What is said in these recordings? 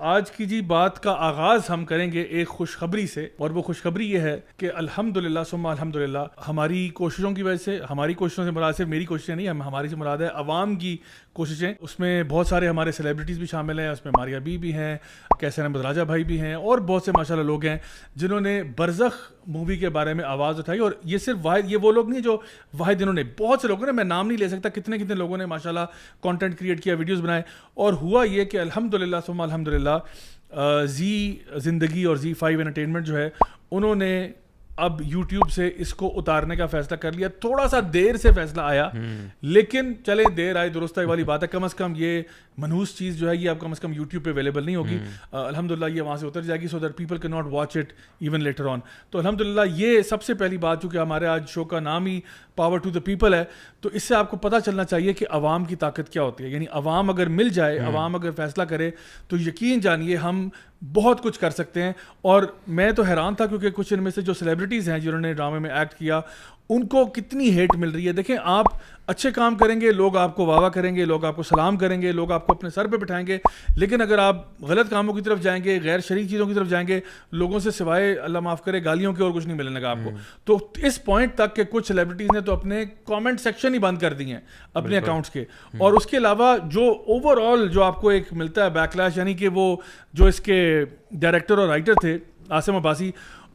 آج کی جی بات کا آغاز ہم کریں گے ایک خوشخبری سے, اور وہ خوشخبری یہ ہے کہ الحمدللہ ثم الحمدللہ ہماری کوششوں کی وجہ سے, ہماری کوششوں سے مراد صرف میری کوششیں نہیں, ہماری سے مراد ہے عوام کی کوششیں. اس میں بہت سارے ہمارے سیلیبریٹیز بھی شامل ہیں, اس میں ماریا بی بھی ہیں, کیسر احمد راجہ بھائی بھی ہیں, اور بہت سے ماشاءاللہ لوگ ہیں جنہوں نے برزخ مووی کے بارے میں آواز اٹھائی. اور یہ صرف واحد, یہ وہ لوگ نہیں جو واحد انہوں نے, بہت سے لوگوں نے, میں نام نہیں لے سکتا کتنے کتنے لوگوں نے ماشاءاللہ کانٹینٹ کریٹ کیا, ویڈیوز بنائے. اور ہوا یہ کہ الحمدللہ ثم الحمدللہ زی زندگی اور زی 5 انٹرٹینمنٹ جو ہے انہوں نے اب یوٹیوب سے اس کو اتارنے کا فیصلہ کر لیا. تھوڑا سا دیر سے فیصلہ آیا, لیکن چلے دیر آئی درست آئی والی بات ہے. کم از کم یہ منحوس چیز جو ہے یہ اب کم از کم یوٹیوب پہ اویلیبل نہیں ہوگی. الحمدللہ یہ وہاں سے اتر جائے گی, so that people can not watch it even later on. تو الحمدللہ یہ سب سے پہلی بات, چونکہ ہمارے آج شو کا نام ہی پاور ٹو دا پیپل ہے, تو اس سے آپ کو پتہ چلنا چاہیے کہ عوام کی طاقت کیا ہوتی ہے. یعنی عوام اگر مل جائے, عوام اگر فیصلہ کرے, تو یقین جانیے ہم بہت کچھ کر سکتے ہیں. اور میں تو حیران تھا کیونکہ کچھ ان میں سے جو سیلیبریٹیز ہیں جنہوں نے ڈرامے میں ایکٹ کیا, ان کو کتنی ہیٹ مل رہی ہے. دیکھیں, آپ اچھے کام کریں گے, لوگ آپ کو واہ واہ کریں گے, لوگ آپ کو سلام کریں گے, لوگ آپ کو اپنے سر پہ بٹھائیں گے. لیکن اگر آپ غلط کاموں کی طرف جائیں گے, غیر شرعی چیزوں کی طرف جائیں گے, لوگوں سے سوائے اللہ معاف کرے گالیوں کے اور کچھ نہیں ملنے لگا آپ کو. تو اس پوائنٹ تک کہ کچھ سیلیبریٹیز نے تو اپنے کامنٹ سیکشن ہی بند کر دی ہیں اپنے اکاؤنٹس کے. اور اس کے علاوہ جو اوور آل جو آپ کو ایک ملتا ہے بیک لیش, یعنی کہ وہ جو اس کے ڈائریکٹر اور رائٹر تھے عاصم عباسی,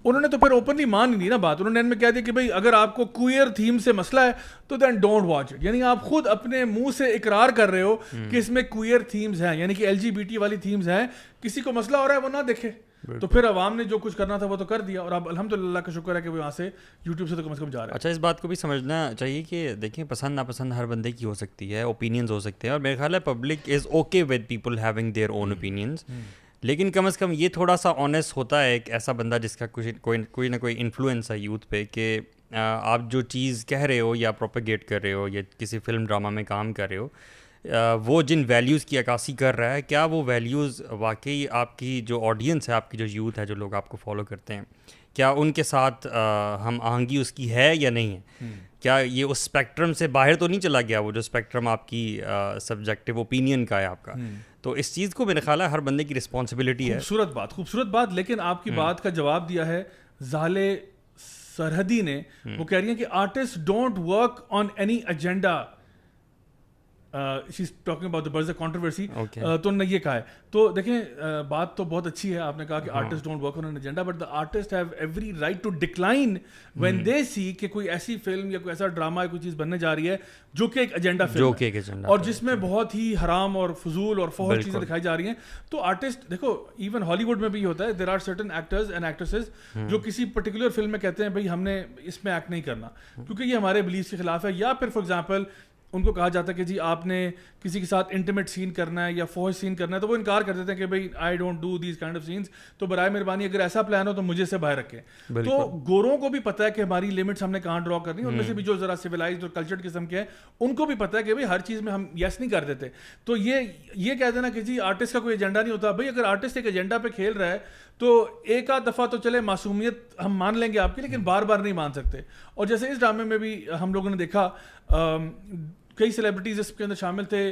انہوں نے تو پھر اوپنلی مان ہی نہیں نا بات. انہوں نے ان میں کہہ دیا کہ بھائی اگر آپ کو کوئر تھیم سے مسئلہ ہے تو دین ڈونٹ واچ اٹ. یعنی آپ خود اپنے منہ سے اقرار کر رہے ہو کہ اس میں کوئر تھیمز ہیں, یعنی کہ LGBT والی تھیمز ہیں, کسی کو مسئلہ ہو رہا ہے وہ نہ دیکھے. تو پھر عوام نے جو کچھ کرنا تھا وہ تو کر دیا, اور اب الحمدللہ کا شکر ہے کہ وہ یہاں سے یوٹیوب سے تو کم از کم جا رہا ہے. اچھا, اس بات کو بھی سمجھنا چاہیے کہ دیکھیں پسند ناپسند ہر بندے کی ہو سکتی ہے, اوپینینز ہو سکتے ہیں, اور میرے خیال ہے public is okay with people having their own opinions. لیکن کم از کم یہ تھوڑا سا آنیسٹ ہوتا ہے ایک ایسا بندہ جس کا کوئی نہ کوئی انفلوئنس ہے یوتھ پہ, کہ آپ جو چیز کہہ رہے ہو یا پروپیگیٹ کر رہے ہو یا کسی فلم ڈرامہ میں کام کر رہے ہو, وہ جن ویلیوز کی عکاسی کر رہا ہے, کیا وہ ویلیوز واقعی آپ کی جو آڈینس ہے, آپ کی جو یوتھ ہے, جو لوگ آپ کو فالو کرتے ہیں, کیا ان کے ساتھ ہم آہنگی اس کی ہے یا نہیں ہے؟ کیا یہ اس اسپیکٹرم سے باہر تو نہیں چلا گیا, وہ جو اسپیکٹرم آپ کی سبجیکٹو اوپینین کا ہے آپ کا؟ تو اس چیز کو میرے خیال ہے ہر بندے کی رسپانسبلٹی ہے. خوبصورت بات. لیکن آپ کی بات کا جواب دیا ہے زالے سرحدی نے. وہ کہہ رہی ہیں کہ artist don't work on any agenda. she's talking about the Berserk controversy. تو انہوں نے یہ کہا ہے. تو دیکھیں بات تو بہت اچھی ہے, آپ نے کہا کہ artist don't work on an agenda, but the artist have every right to decline when they see کہ کوئی ایسی فلم یا کوئی ایسا ڈرامہ یا کوئی چیز بننے جا رہی ہے جو کہ ایک ایجنڈا فلم ہے, اور جس میں بہت ہی حرام اور فضول اور فحش چیزیں دکھائی جا رہی ہیں. تو آرٹسٹ دیکھو, ایون ہالی ووڈ میں بھی ہوتا ہے, there are certain actors and actresses جو کسی پرٹیکولر فلم میں کہتے ہیں بھائی ہم نے اس میں ایکٹ نہیں کرنا کیونکہ یہ ہمارے بلیف کے خلاف ہے, یا پھر فار ایگزامپل ان کو کہا جاتا ہے کہ جی آپ نے کسی کے ساتھ انٹیمیٹ سین کرنا ہے یا فوج سین کرنا ہے, تو وہ انکار کر دیتے ہیں کہ بھائی I don't do these kind of sense, تو برائے مہربانی اگر ایسا پلان ہو تو مجھے سے باہر رکھیں. تو گوروں کو بھی پتہ ہے کہ ہماری لمٹس ہم نے کہاں ڈرا کرنی ہے, ان میں سے بھی جو ذرا سویلائزڈ اور کلچرڈ قسم کے ہیں ان کو بھی پتہ ہے کہ بھائی ہر چیز میں ہم یس نہیں کر دیتے. تو یہ کہہ دینا کہ جی آرٹسٹ کا کوئی ایجنڈا نہیں ہوتا, بھائی اگر آرٹسٹ ایک ایجنڈا پہ کھیل رہا ہے تو ایک آدھ دفعہ تو چلے معصومیت ہم مان لیں گے آپ کی, لیکن بار بار نہیں مان سکتے. اور جیسے اس ڈرامے میں بھی ہم لوگوں نے دیکھا کئی سیلیبریٹیز اس کے اندر شامل تھے.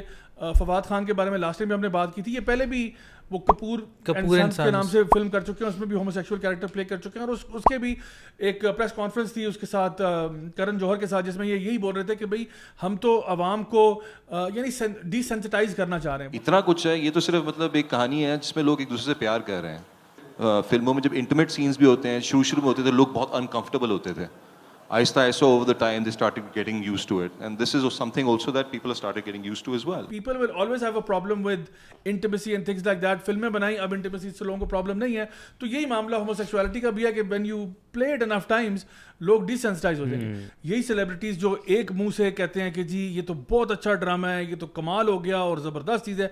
فواد خان کے بارے میں لاسٹ ٹائم بھی ہم نے بات کی تھی, یہ پہلے بھی وہ کپور اینڈ کے نام سے فلم کر چکے ہیں, اس میں بھی ہومو سیکشول کیریکٹر پلے کر چکے ہیں. اور اس کے بھی ایک پریس کانفرنس تھی اس کے ساتھ کرن جوہر کے ساتھ, جس میں یہ یہی بول رہے تھے کہ بھائی ہم تو عوام کو یعنی ڈی سینسٹائز کرنا چاہ رہے ہیں. اتنا کچھ ہے, یہ تو صرف مطلب ایک کہانی ہے جس میں لوگ ایک دوسرے سے پیار کر رہے ہیں. فلموں میں جب انٹیمیٹ سینس بھی ہوتے ہیں, شروع میں ہوتے تھے لوگ بہت انکمفرٹیبل ہوتے تھے, آہستہ over the time they started getting used to it, and this is something also that people have started getting used to as well. People will always have a problem with intimacy and things like that. فلمیں بنائی, اب intimacy سے لوگوں کو problem نہیں ہے. تو یہی معاملہ homosexuality کا بھی ہے کہ when you play it enough times لوگ desensitized ہو جائیں گے. یہی سیلیبریٹیز جو ایک منہ سے کہتے ہیں کہ جی یہ تو بہت اچھا ڈرامہ ہے, یہ تو کمال ہو گیا اور زبردست چیز ہے,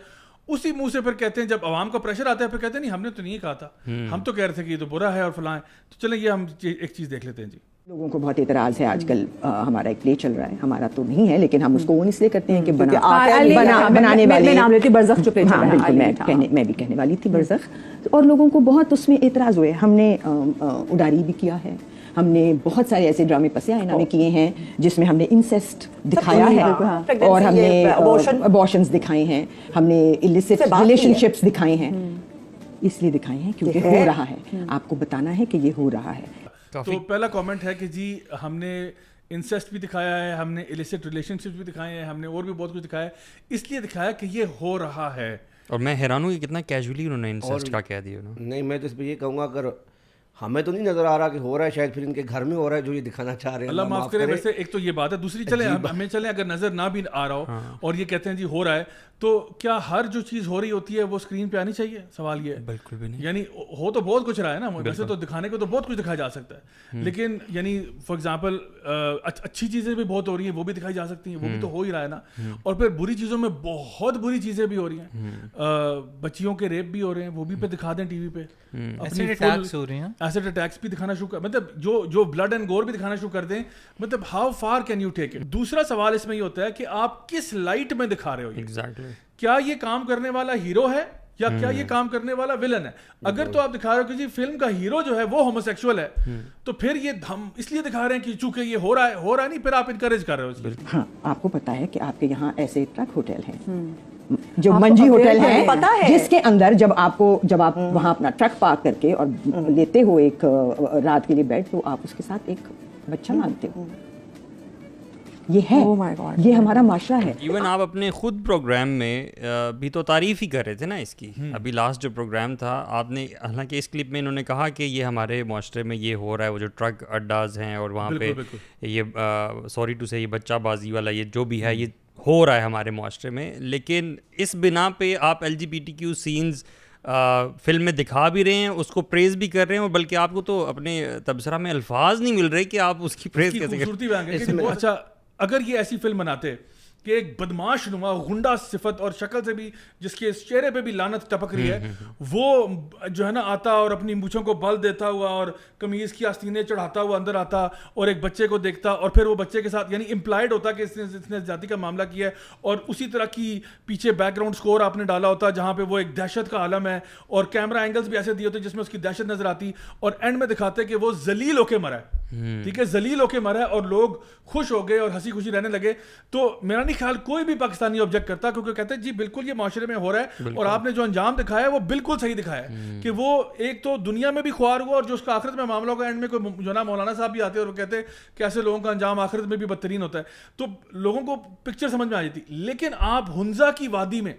اسی منہ سے پھر کہتے ہیں جب عوام کا پریشر آتا ہے پھر کہتے ہیں نہیں ہم نے تو نہیں کہا تھا, ہم تو کہہ رہے تھے کہ یہ تو برا ہے اور فلاں ہے. تو چلیں یہ ہم ایک چیز دیکھ لیتے ہیں. جی لوگوں کو بہت اعتراض ہے آج کل, ہمارا ایک پلے چل رہا ہے, ہمارا تو نہیں ہے لیکن ہم اس کو اس لیے کرتے ہیں کہ بنانے والے نام لیتے برزخ جو پلے چل رہا ہے, بالکل میں بھی کہنے والی تھی برزخ, اور لوگوں کو بہت اس میں اعتراض ہوئے. ہم نے اڈاری بھی کیا ہے, ہم نے بہت سارے ایسے ڈرامے پس آئینہ میں کیے ہیں جس میں ہم نے انسیسٹ دکھایا ہے, اور ہم نے ابارشنز دکھائے ہیں, ہم نے illicit relationships دکھائے ہیں. اس لیے دکھائے ہیں کیونکہ ہو رہا ہے, آپ کو بتانا ہے کہ یہ ہو رہا ہے. تو پہلا کامنٹ ہے کہ جی ہم نے انسیسٹ بھی دکھایا ہے, ہم نے ایلیسٹ ریلیشن شپس بھی دکھائے ہیں, ہم نے اور بھی بہت کچھ دکھایا ہے, اس لیے دکھایا کہ یہ ہو رہا ہے. اور میں حیران ہوں کہ کتنا کیجولی انہوں نے انسیسٹ کا کہہ دیا. نہیں, میں تو اس پہ یہ کہوں گا اگر ہمیں تو نہیں نظر آ رہا کہ ہو رہا ہے, شاید پھر ان کے گھر میں ہو رہا ہے جو یہ دکھانا چاہ رہے ہیں. اللہ معاف کرے. ویسے ایک تو یہ بات ہے, دوسری چلیں ہمیں چلیں اگر نظر نہ بھی آ رہا ہو اور یہ کہتے ہیں جی ہو رہا ہے, تو کیا ہر جو چیز ہو رہی ہوتی ہے وہ اسکرین پہ آنی چاہیے؟ سوال یہ ہے. بالکل بھی نہیں. یعنی ہو تو بہت کچھ رہا ہے نا, ویسے تو دکھانے کو تو بہت کچھ دکھایا جا سکتا ہے, لیکن یعنی فار ایگزامپل اچھی چیزیں بھی بہت ہو رہی ہیں, وہ بھی دکھائی جا سکتی ہیں, وہ بھی تو ہو ہی رہا ہے نا. اور پھر بری چیزوں میں بہت بری چیزیں بھی ہو رہی ہیں, بچیوں کے ریپ بھی ہو رہے ہیں, وہ بھی پہ دکھا دیں ٹی وی پہ. ایسڈ اٹیکس ہو رہے ہیں, ایسڈ اٹیکس بھی دکھانا شروع کر, مطلب جو بلڈ اینڈ گور بھی دکھانا شروع کر دیں, مطلب how far can you take it. دوسرا سوال اس میں یہ ہوتا ہے کہ آپ کس لائٹ میں دکھا رہے ہو. ایگزیکٹلی, کیا یہ کام کرنے والا ہیرو ہے یا کیا یہ کام کرنے والا ولن ہے؟ اگر تو آپ دکھا رہے ہو کہ جی فلم کا ہیرو جو ہے وہ ہومو سیکشول ہے, تو پھر یہ ہم اس لیے دکھا رہے ہیں کہ چونکہ یہ ہو رہا ہے نہیں, پھر آپ انکریج کر رہے ہو. ہاں, آپ کو پتا ہے کہ آپ کے یہاں ایسے ٹرک ہوٹل ہیں جو منجی ہوٹل ہے, جس کے اندر جب آپ وہاں اپنا ٹرک پارک کر کے اور لیتے ہو ایک رات کے لیے بیڈ, تو آپ اس کے ساتھ ایک بچہ مانگتے ہو. یہ ہے, یہ ہمارا معاشرہ ہے. ایون آپ اپنے خود پروگرام میں بھی تو تعریف ہی کر رہے تھے نا اس کی. ابھی لاسٹ جو پروگرام تھا آپ نے, حالانکہ اس کلپ میں انہوں نے کہا کہ یہ ہمارے معاشرے میں یہ ہو رہا ہے, وہ جو ٹرک اڈاز ہیں اور وہاں پہ یہ سوری ٹو سے یہ بچہ بازی والا یہ جو بھی ہے یہ ہو رہا ہے ہمارے معاشرے میں. لیکن اس بنا پہ آپ LGBTQ سینز فلم میں دکھا بھی رہے ہیں, اس کو پریز بھی کر رہے ہیں, اور بلکہ آپ کو تو اپنے تبصرہ میں الفاظ نہیں مل رہے کہ آپ اس کی پریز کیسے کریں. اچھا, اگر یہ ایسی فلم بناتے کہ ایک بدماش نما غنڈا صفت اور شکل سے بھی, جس کے چہرے پہ بھی لعنت ٹپک رہی ہے, وہ جو ہے نا آتا اور اپنی مونچھوں کو بل دیتا ہوا اور قمیض کی آستینیں چڑھاتا ہوا اندر آتا اور ایک بچے کو دیکھتا, اور پھر وہ بچے کے ساتھ یعنی امپلائڈ ہوتا کہ اس نے ذاتی کا معاملہ کیا ہے, اور اسی طرح کی پیچھے بیک گراؤنڈ سکور آپ نے ڈالا ہوتا جہاں پہ وہ ایک دہشت کا عالم ہے, اور کیمرہ اینگلز بھی ایسے دیے ہوتے جس میں اس کی دہشت نظر آتی, اور اینڈ میں دکھاتے کہ وہ ذلیل ہو کے مرا ہے. ٹھیک ہے, ذلیل ہو کے مرا ہے, اور لوگ خوش ہو گئے اور ہنسی خوشی رہنے لگے. تو میرا نہیں خیال کوئی بھی پاکستانی آبجیکٹ کرتا, کیونکہ کہتے ہیں جی بالکل یہ معاشرے میں ہو رہا ہے, اور آپ نے جو انجام دکھایا ہے وہ بالکل صحیح دکھایا ہے کہ وہ ایک تو دنیا میں بھی خوار ہوا, اور جو اس کا آخرت میں معاملہ ہوگا, اینڈ میں کوئی جو نا مولانا صاحب بھی آتے ہیں اور وہ کہتے ہیں کہ ایسے لوگوں کا انجام آخرت میں بھی بدترین ہوتا ہے. تو لوگوں کو پکچر سمجھ میں آ جاتی. لیکن آپ ہنزا کی وادی میں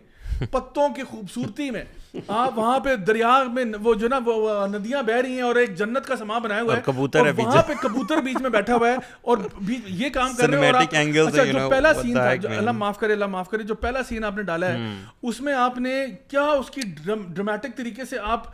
پتوں کی خوبصورتی میں, آپ وہاں پہ دریا میں وہ جو نا وہ ندیاں بہ رہی ہیں اور ایک جنت کا سما بنایا ہوا ہے, کبوتر ہے وہاں پہ کبوتر بیچ میں بیٹھا ہوا ہے اور یہ کام کر رہے ہیں. اچھا, جو پہلا سین تھا, اللہ معاف کرے, جو پہلا سین آپ نے ڈالا ہے اس میں آپ نے کیا اس کی ڈرمیٹک طریقے سے آپ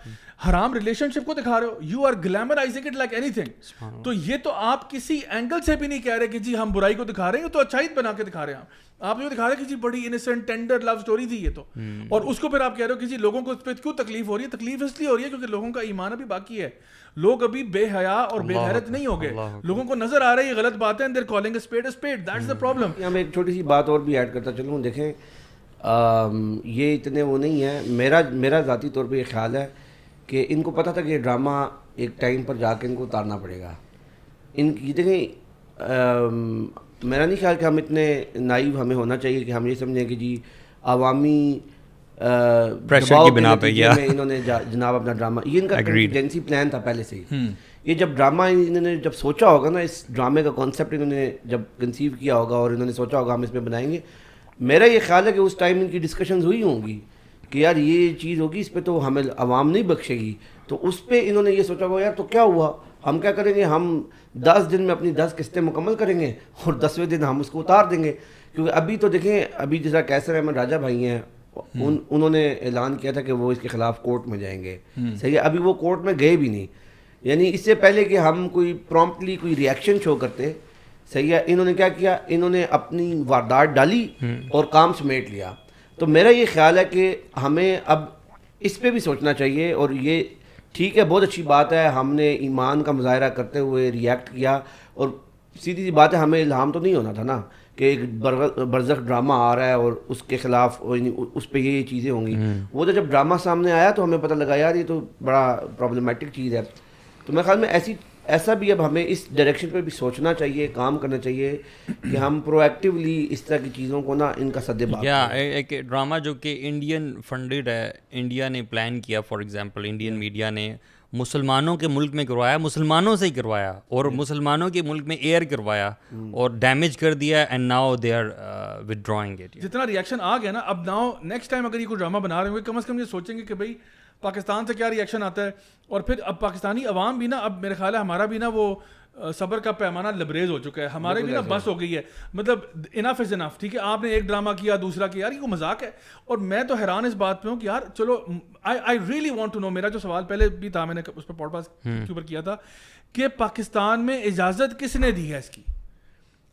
حرام ریلیشن شپ کو دکھا رہے ہو. You are glamorising it like anything. تو یہ تو آپ کسی اینگل سے بھی نہیں کہہ رہے کہ جی ہم برائی کو دکھا رہے ہیں, تو اچھائی بنا کے دکھا رہے ہیں. آپ جو دکھا رہے ہیں کہ جی بڑی انسنٹ ٹینڈر لو سٹوری تھی یہ تو, اور اس کو پھر آپ کہہ رہے ہو کہ جی لوگوں کو اس پہ کیوں تکلیف ہو رہی ہے. تکلیف اس لیے ہو رہی ہے کیونکہ لوگوں کا ایمان ابھی باقی ہے, لوگ ابھی بے حیا اور بے غیرت نہیں ہو گئے, لوگوں کو نظر آ رہا ہے یہ غلط بات ہے, and they're calling a spade a spade. That's the problem. میں ایک چھوٹی سی بات اور بھی ایڈ کرتا چلوں. دیکھیں یہ اتنے وہ نہیں ہے, میرا ذاتی طور پہ یہ خیال ہے کہ ان کو پتہ تھا کہ یہ ڈرامہ ایک ٹائم پر جا کے ان کو اتارنا پڑے گا. ان کی دیکھیں میرا نہیں خیال کہ ہم اتنے نائیو ہمیں ہونا چاہیے کہ ہم یہ سمجھیں کہ جی عوامی پریشر کی بنا پہ انہوں نے جناب اپنا ڈرامہ, یہ ان کا کنٹینجنسی پلان تھا پہلے سے ہی. یہ جب ڈرامہ انہوں نے جب سوچا ہوگا نا, اس ڈرامے کا کانسیپٹ انہوں نے جب کنسیو کیا ہوگا اور انہوں نے سوچا ہوگا ہم اس میں بنائیں گے, میرا یہ خیال ہے کہ اس ٹائم ان کی ڈسکشنز ہوئی ہوں گی کہ یار یہ چیز ہوگی, اس پہ تو ہمیں عوام نہیں بخشے گی. تو اس پہ انہوں نے یہ سوچا ہوگا یار تو کیا ہوا, ہم کیا کریں گے, ہم 10 دن میں اپنی 10 قسطیں مکمل کریں گے اور 10ویں دن ہم اس کو اتار دیں گے. کیونکہ ابھی تو دیکھیں, ابھی جیسا کیسر احمد راجہ بھائی ہیں, انہوں نے اعلان کیا تھا کہ وہ اس کے خلاف کورٹ میں جائیں گے. صحیح ہے, ابھی وہ کورٹ میں گئے بھی نہیں. یعنی اس سے پہلے کہ ہم کوئی پرومپٹلی کوئی ریئیکشن شو کرتے, صحیح ہے, انہوں نے کیا کیا, انہوں نے اپنی واردات ڈالی اور کام سمیٹ لیا. تو میرا یہ خیال ہے کہ ہمیں اب اس پہ بھی سوچنا چاہیے. اور یہ ٹھیک ہے, بہت اچھی بات ہے, ہم نے ایمان کا مظاہرہ کرتے ہوئے ریئیکٹ کیا, اور سیدھی سی بات ہے ہمیں الہام تو نہیں ہونا تھا نا کہ ایک برزخ ڈرامہ آ رہا ہے اور اس کے خلاف اس پہ یہ چیزیں ہوں گی. وہ تو جب ڈرامہ سامنے آیا تو ہمیں پتہ لگا یار یہ تو بڑا پرابلمٹک چیز ہے. تو میرے خیال میں ایسی ایسا بھی اب ہمیں اس ڈائریکشن پہ بھی سوچنا چاہیے, کام کرنا چاہیے کہ ہم پرو ایکٹیولی اس طرح کی چیزوں کو نا ان کا سدباب. ایک ڈرامہ جو کہ انڈین فنڈیڈ ہے, انڈیا نے پلان کیا, فار ایگزامپل انڈین میڈیا نے مسلمانوں کے ملک میں کروایا, مسلمانوں سے ہی کروایا, اور مسلمانوں کے ملک میں ایئر کروایا اور ڈیمیج کر دیا, and now they are withdrawing it. جتنا ریئیکشن آ گیا نا, اب ناؤ نیکسٹ ٹائم اگر یہ کوئی ڈرامہ بنا رہے ہوں کم از کم یہ سوچیں گے کہ بھائی پاکستان سے کیا ریئیکشن آتا ہے, اور پھر اب پاکستانی عوام بھی نا, اب میرے خیال ہے ہمارا بھی نا وہ صبر کا پیمانہ لبریز ہو چکا ہے, ہمارے بھی نا بس ہو گئی ہے, مطلب انف از انف. ٹھیک ہے, آپ نے ایک ڈرامہ کیا, دوسرا کیا, یار یہ کوئی مذاق ہے. اور میں تو حیران اس بات پہ ہوں کہ یار چلو I really want to know, میرا جو سوال پہلے بھی تھا, میں نے اس پہ پوڈ کاسٹ کے اوپر کیا تھا, کہ پاکستان میں اجازت کس نے دی ہے اس کی؟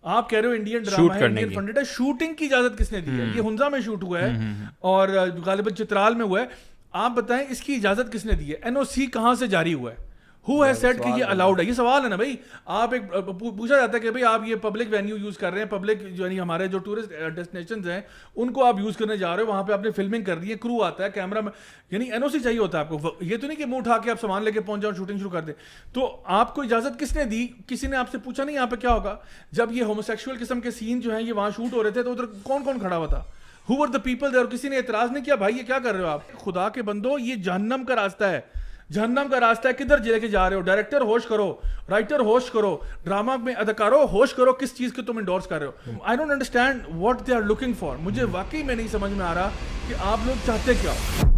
آپ کہہ رہے ہو انڈین ڈرامہ ہے, انڈین فنڈیڈ ہے, شوٹنگ کی اجازت کس نے دی ہے؟ یہ ہنزا میں شوٹ ہوا ہے اور غالباً چترال میں ہوا ہے. آپ بتائیں اس کی اجازت کس نے دی ہے؟ این او سی کہاں سے جاری ہوا ہے؟ ہو ہیز سیڈ کہ یہ الاؤڈ ہے؟ یہ سوال ہے نا بھائی. آپ ایک پوچھا جاتا ہے کہ بھائی آپ یہ پبلک وینیو یوز کر رہے ہیں, پبلک جو یعنی ہمارے جو ٹورسٹ ڈیسٹینیشنز ہیں ان کو آپ یوز کرنے جا رہے ہو, وہاں پہ آپ نے فلمنگ کر دی ہے, کرو آتا ہے, کیمرہ میں, یعنی این او سی چاہیے ہوتا ہے آپ کو. یہ تو نہیں کہ منہ اٹھا کے آپ سامان لے کے پہنچ جاؤ شوٹنگ شروع کر دیں. تو آپ کو اجازت کس نے دی؟ کسی نے آپ سے پوچھا نہیں یہاں پہ کیا ہوگا جب یہ ہوموسیکشول قسم کے سین جو ہیں یہ وہاں شوٹ ہو رہے تھے, تو ادھر کون کون کھڑا ہوا تھا؟ Who were the people there? اور کسی نے اعتراض نہیں کیا بھائی یہ کیا کر رہے ہو آپ؟ خدا کے بندو, یہ جہنم کا راستہ ہے, جہنم کا راستہ ہے. کدھر لے کے جا رہے ہو؟ ڈائریکٹر ہوش کرو, رائٹر ہوش کرو, ڈرامہ میں اداکاروں ہوش کرو, کس چیز کے تم انڈورس کر رہے ہو. I don't understand what they are looking for. مجھے واقعی میں نہیں سمجھ میں آ رہا کہ آپ لوگ چاہتے کیا ہو.